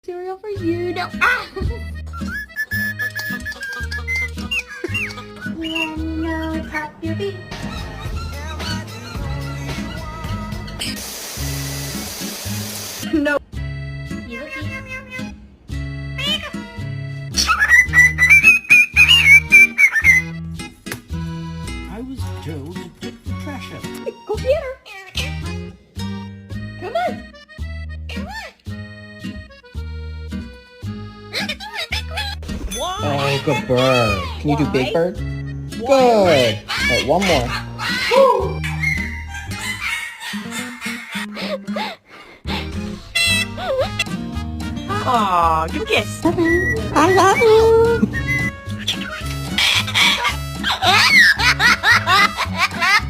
Cereal for you. No. Ah! No, tap your feet. No. You look I was told to take the trash out. Go get her. Come on. Oh, good bird. Can you do Big Bird? Good. All right, one more. Aw, give a kiss. I love you.